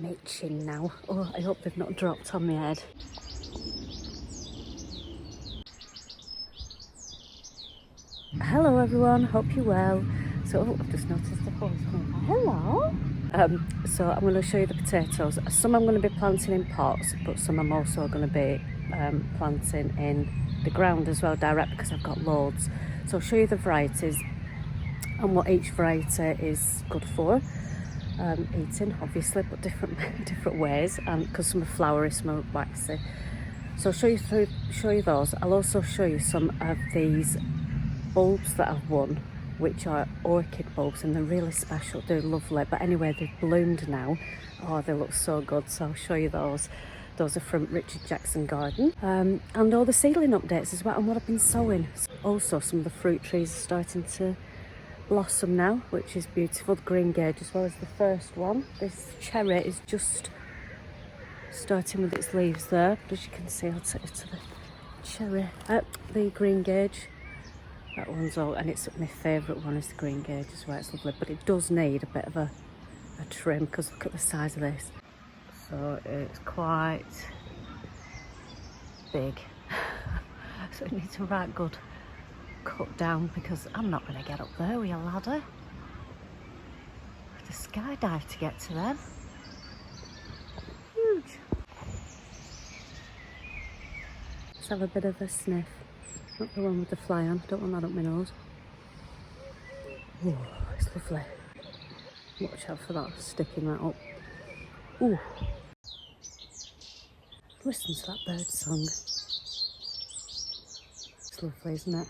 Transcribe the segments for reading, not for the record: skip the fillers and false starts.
I'm itching now. Oh, I hope they've not dropped on my head. Hello everyone, hope you're well. So I've just noticed the horse coming by. Hello. So I'm going to show you the potatoes. Some I'm going to be planting in pots, but some I'm also going to be planting in the ground as well, direct, because I've got loads. So I'll show you the varieties and what each variety is good for. Eating obviously, but different ways, and because some are floury, some are waxy. So I'll show you those. I'll also show you some of these bulbs that I've won, which are orchid bulbs, and they're really special. They're lovely, but anyway, they've bloomed now. Oh, they look so good, so I'll show you those. Those are from Richard Jackson Garden, and all the seedling updates as well, and what I've been sowing. Also, some of the fruit trees are starting to blossom now, which is beautiful. The green gage as well as the first one. This cherry is just starting with its leaves there, but as you can see, I'll take you to the cherry, the green gage. That one's all, and it's my favourite one is the green gage as well. It's lovely, but it does need a bit of a trim, because look at the size of this. So it's quite big, so it needs a right good cut down, because I'm not going to get up there with a ladder. I have to skydive to get to them. Huge. Let's have a bit of a sniff. Not the one with the fly on, don't want that up my nose. Oh, it's lovely. Watch out for that, sticking that up. Ooh. Listen to that bird song. It's lovely, isn't it?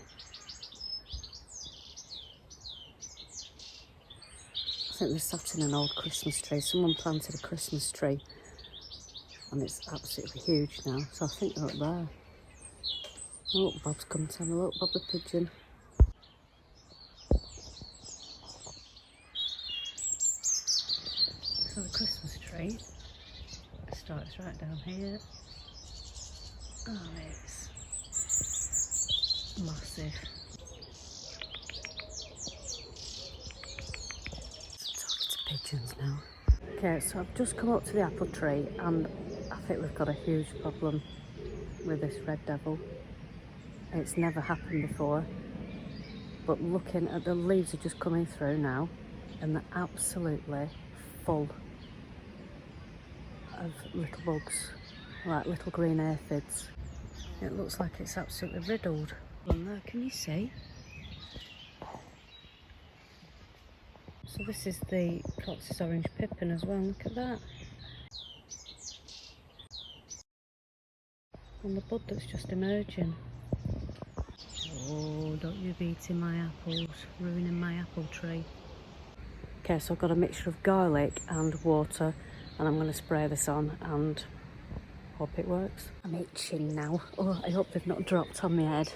I think they're sat in an old Christmas tree. Someone planted a Christmas tree and it's absolutely huge now. So I think they're up there. Oh, Bob's come to have a look. Bob the pigeon. So the Christmas tree starts right down here. Oh, it's massive. Pigeons now. Okay, so I've just come up to the apple tree, and I think we've got a huge problem with this red devil. It's never happened before, but looking at the leaves are just coming through now, and they're absolutely full of little bugs, like little green aphids. It looks like it's absolutely riddled. On there, can you see? So this is the Cox's orange pippin as well, look at that. And the bud that's just emerging. Oh, don't you be eating my apples, ruining my apple tree. Okay, so I've got a mixture of garlic and water, and I'm going to spray this on and hope it works. I'm itching now. Oh, I hope they've not dropped on my head.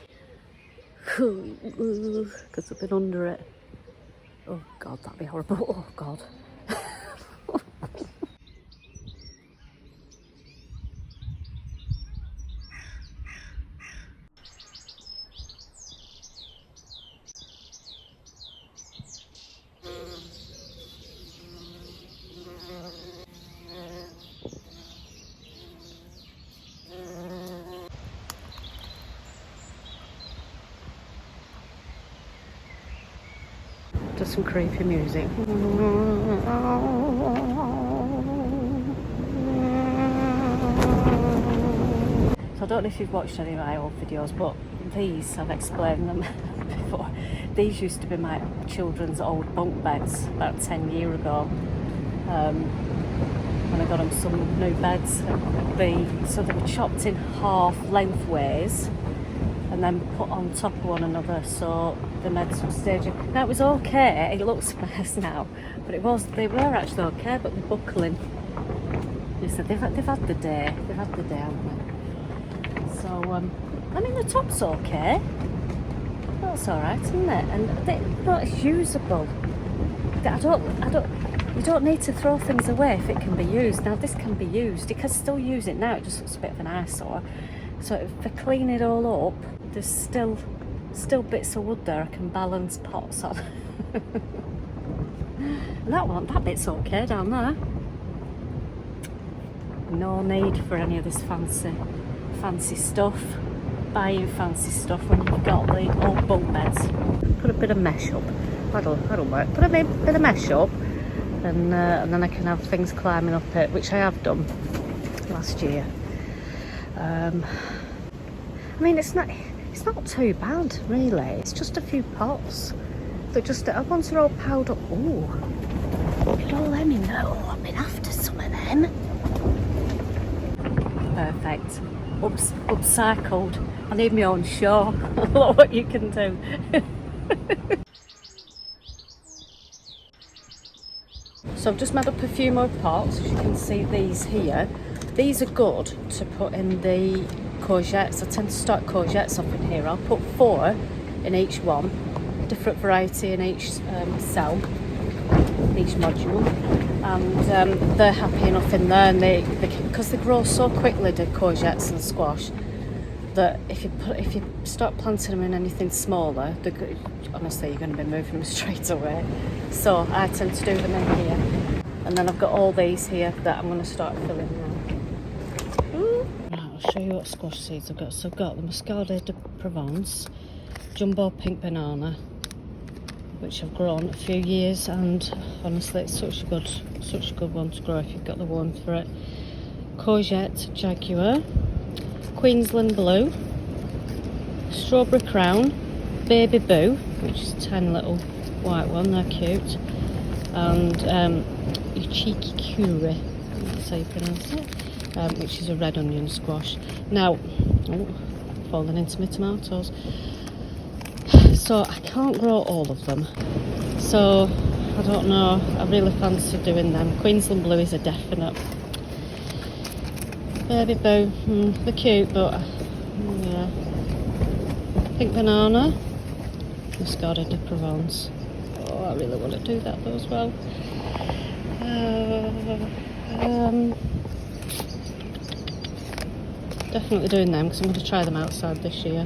Because I've been under it. Oh God, that'd be horrible. Oh God. Just some creepy music. So I don't know if you've watched any of my old videos, but these, I've explained them before. These used to be my children's old bunk beds about 10 years ago. When I got them some new beds. So they were chopped in half lengthways and then put on top of one another, so they made some staging. Now it was okay, it looks a mess now, but they were actually okay, but they're buckling. They said they've had the day, haven't they? So, I mean the top's okay, that's alright, isn't it? And but it's usable. You don't need to throw things away if it can be used. Now this can be used, you can still use it now, it just looks a bit of an eyesore. So if I clean it all up, there's still bits of wood there I can balance pots on. And that bit's okay down there. No need for any of this fancy stuff. Buying fancy stuff when you've got the old bunk beds. Put a bit of mesh up. That'll work. Put a bit of mesh up, and then I can have things climbing up it, which I have done last year. I mean, it's not too bad really. It's just a few pots. They're just once they're all piled up. Oh, look at all them in there. Oh, I've been after some of them. Perfect. Upcycled. I need my own show. Look what you can do. So I've just made up a few more pots. As you can see, these here. These are good to put in the courgettes. I tend to start courgettes up in here. I'll put 4 in each one, different variety in each cell, each module, and they're happy enough in there. And because they grow so quickly, the courgettes and squash, that if you start planting them in anything smaller, honestly you're going to be moving them straight away. So I tend to do them in here, and then I've got all these here that I'm going to start filling now. Right, I'll show you what squash seeds I've got. So I've got the Muscade de Provence, jumbo pink banana, which I've grown a few years, and honestly it's such a good one to grow if you've got the warmth for it. Courgette Jaguar, Queensland Blue, Strawberry Crown, Baby Boo, which is a tiny little white one, they're cute, and Cheeky Curry, that's how you pronounce it, which is a red onion squash. Now, falling into my tomatoes. So I can't grow all of them, so I don't know, I really fancy doing them. Queensland Blue is a definite. Baby Boo, they're cute, but yeah. Pink Banana, Muscade de Provence. Oh, I really want to do that though as well. Definitely doing them because I'm going to try them outside this year.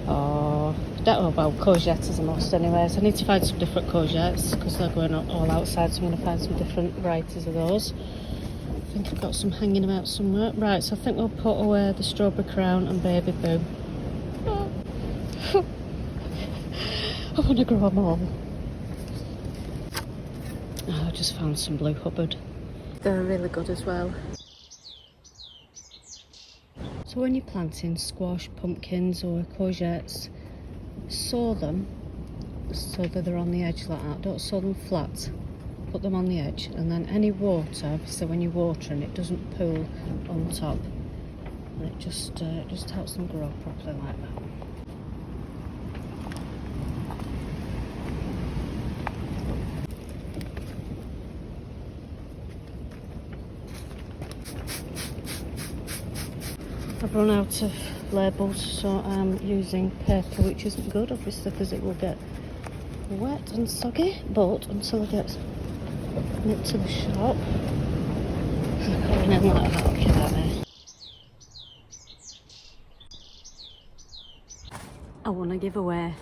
Oh, well, courgette is a must anyways. I need to find some different courgettes because they're going all outside, so I'm going to find some different varieties of those. I think I've got some hanging about somewhere. Right, so I think we'll put away the Strawberry Crown and Baby Boo. Oh. I want to grow them all. Oh, I just found some Blue Hubbard. They're really good as well. So when you're planting squash, pumpkins or courgettes, sow them so that they're on the edge like that. Don't sow them flat. Put them on the edge, and then any water, obviously when you're watering, it doesn't pool on top, and it just helps them grow properly like that. I've run out of labels, so I'm using paper, which isn't good obviously because it will get wet and soggy, but until I get it to the shop, I'm going in like that, look at that. I want to give away,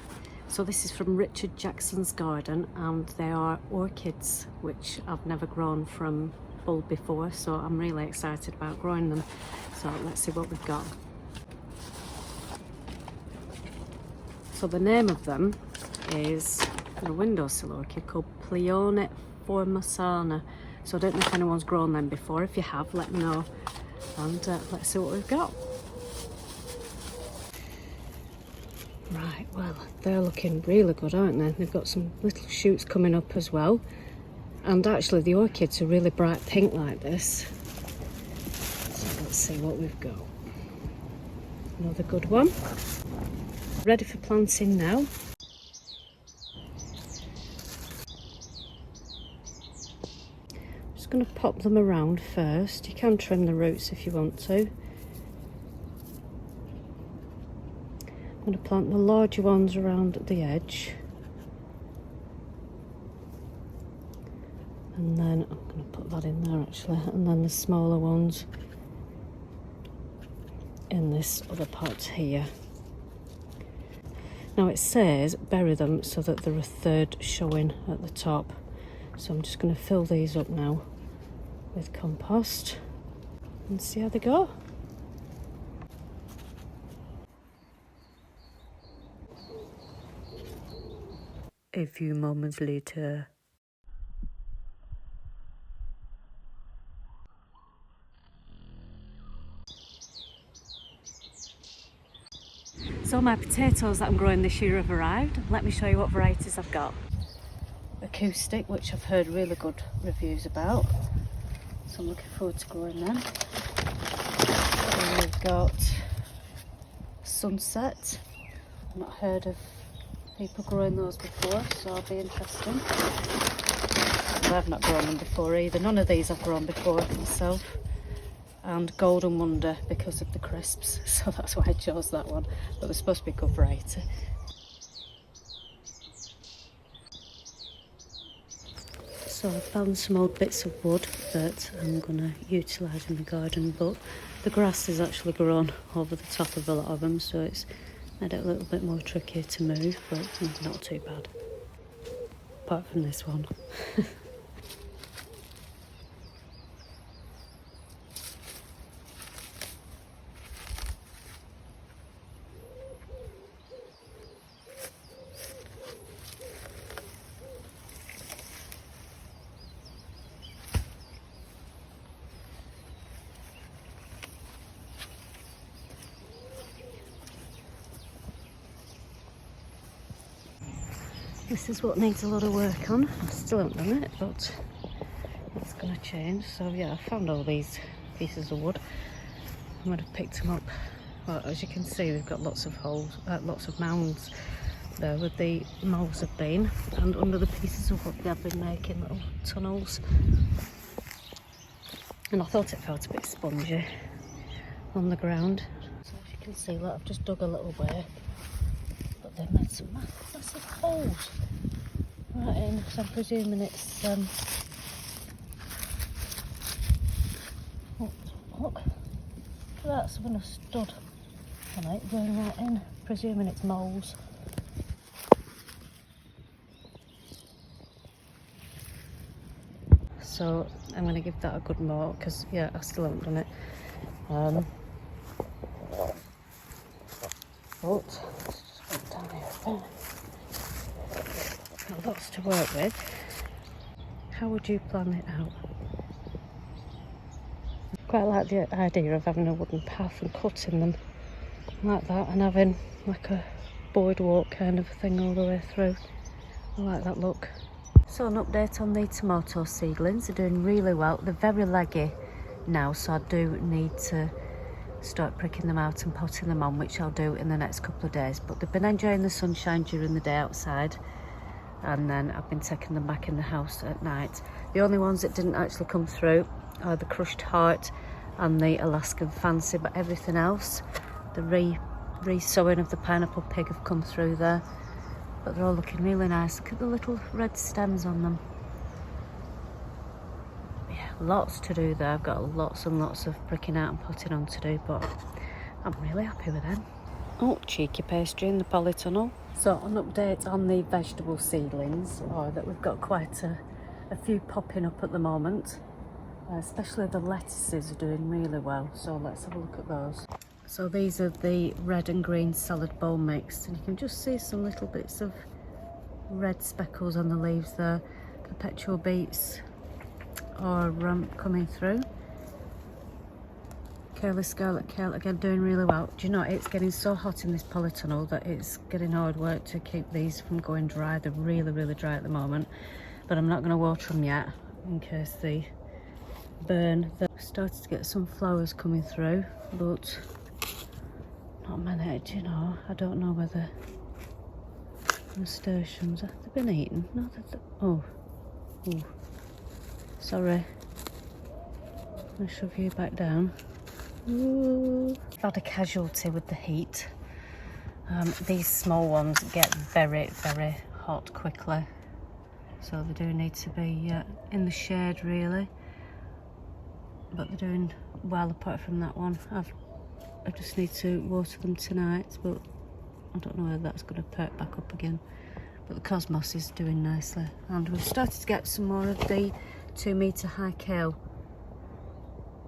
so this is from Richard Jackson's garden, and they are orchids which I've never grown from bulb before, so I'm really excited about growing them. So let's see what we've got. So the name of them is a windowsill orchid called Pleone Formosana. So I don't know if anyone's grown them before. If you have, let me know, and let's see what we've got. Right, well, they're looking really good, aren't they? They've got some little shoots coming up as well, and actually the orchids are really bright pink like this. So let's see what we've got. Another good one. Ready for planting now. Just going to pop them around first. You can trim the roots if you want to. I'm going to plant the larger ones around the edge, and then I'm going to put that in there actually, and then the smaller ones in this other pot here. Now it says bury them so that they're a third showing at the top, so I'm just going to fill these up now with compost and see how they go. A few moments later. So my potatoes that I'm growing this year have arrived. Let me show you what varieties I've got. Acoustic, which I've heard really good reviews about, so I'm looking forward to growing them. And we've got Sunset. I've not heard of people growing those before, so I'll be interested. I've not grown them before either. None of these I've grown before myself. And Golden Wonder because of the crisps, so that's why I chose that one. But they're supposed to be a good variety. So I found some old bits of wood that I'm going to utilise in the garden, but the grass is actually grown over the top of a lot of them, so it's made it a little bit more tricky to move, but it's not too bad. Apart from this one. This is what needs a lot of work on. I still haven't done it, but it's going to change. So yeah, I found all these pieces of wood. I might have picked them up. Well, as you can see, they've got lots of holes, lots of mounds there where the moles have been, and under the pieces of wood they've been making little tunnels. And I thought it felt a bit spongy on the ground. So as you can see, look, I've just dug a little way, but they've made some massive holes right in, so I'm presuming it's look, that's when I stood on it going right in, presuming it's moles. So I'm going to give that a good mow, because yeah, I still haven't done it. But let's just put it down here. Got lots to work with. How would you plan it out? Quite like the idea of having a wooden path and cutting them like that, and having like a boardwalk kind of thing all the way through. I like that look. So an update on the tomato seedlings. They're doing really well. They're very leggy now, so I do need to start pricking them out and potting them on, which I'll do in the next couple of days. But they've been enjoying the sunshine during the day outside, and then I've been taking them back in the house at night. The only ones that didn't actually come through are the crushed heart and the Alaskan fancy, but everything else, the re-sowing of the pineapple pig have come through there. But they're all looking really nice. Look at the little red stems on them. Yeah, lots to do there. I've got lots and lots of pricking out and potting on to do, but I'm really happy with them. Oh, cheeky pastry in the polytunnel. So an update on the vegetable seedlings, that we've got quite a few popping up at the moment. Especially the lettuces are doing really well, so let's have a look at those. So these are the red and green salad bowl mix, and you can just see some little bits of red speckles on the leaves there. Perpetual beets are coming through. Curly scarlet kale again doing really well. Do you know, it's getting so hot in this polytunnel that it's getting hard work to keep these from going dry. They're really, really dry at the moment, but I'm not going to water them yet in case they burn. They've started to get some flowers coming through, but not many. Do you know, I don't know whether nasturtiums have they been eaten? No, oh, sorry. I'm going to shove you back down. Ooh. I've had a casualty with the heat. These small ones get very, very hot quickly, so they do need to be in the shade really. But they're doing well apart from that one. I just need to water them tonight, but I don't know whether that's going to perk back up again. But the cosmos is doing nicely, and we've started to get some more of the 2 metre high kale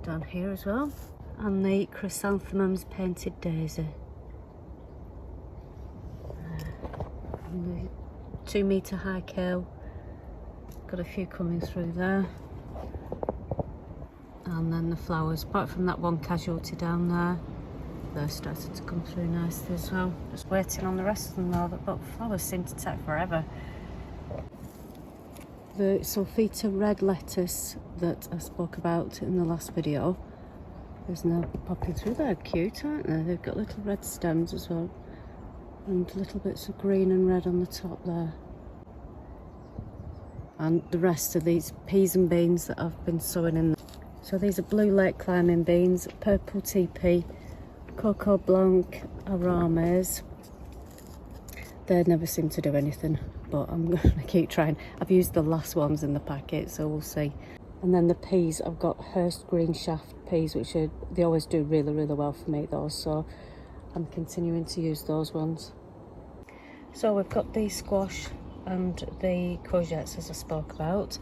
down here as well. And the chrysanthemums painted daisy. And the 2 metre high kale. Got a few coming through there. And then the flowers, apart from that one casualty down there, they're starting to come through nicely as well. Just waiting on the rest of them though, but flowers seem to take forever. The sulfita red lettuce that I spoke about in the last video is now popping through. They're cute, aren't they? They've got little red stems as well, and little bits of green and red on the top there. And the rest of these peas and beans that I've been sowing in. So these are blue lake climbing beans, purple TP, coco blanc arames. They never seem to do anything, but I'm going to keep trying. I've used the last ones in the packet, so we'll see. And then the peas, I've got Hurst green shaft peas, which they always do really, really well for me, those. So I'm continuing to use those ones. So we've got the squash and the courgettes, as I spoke about.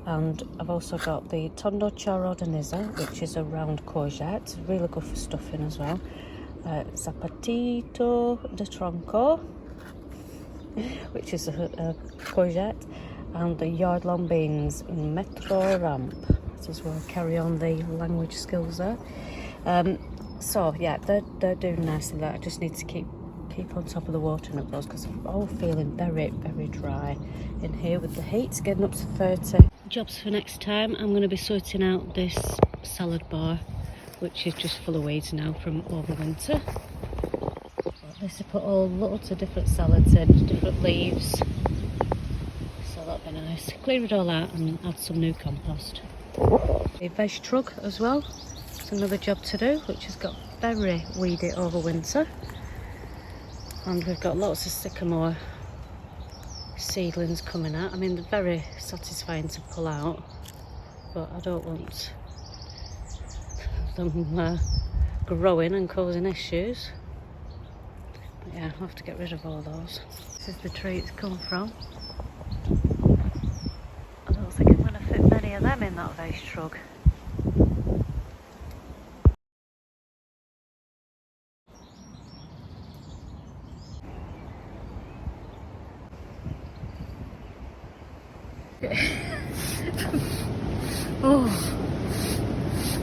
And I've also got the tondo charo de nizza, which is a round courgette, really good for stuffing as well. Zapatito de tronco, which is a courgette, and the yard-long beans, metro ramp. This is where I carry on the language skills there. So yeah, they're doing nicely there. I just need to keep on top of the watering of those because I'm all feeling very, very dry in here with the heat getting up to 30. Jobs for next time, I'm going to be sorting out this salad bar, which is just full of weeds now from over winter. This to put all lots of different salads in, different leaves, so that'll be nice. Clear it all out and add some new compost. A veg trug as well, it's another job to do, which has got very weedy over winter. And we've got lots of sycamore seedlings coming out. I mean, they're very satisfying to pull out, but I don't want them growing and causing issues. But yeah, I'll have to get rid of all those. This is the tree it's come from. I don't think I'm going to fit many of them in that veg trug.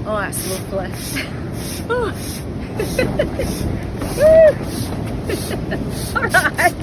Oh, that's lovely. Oh. All right.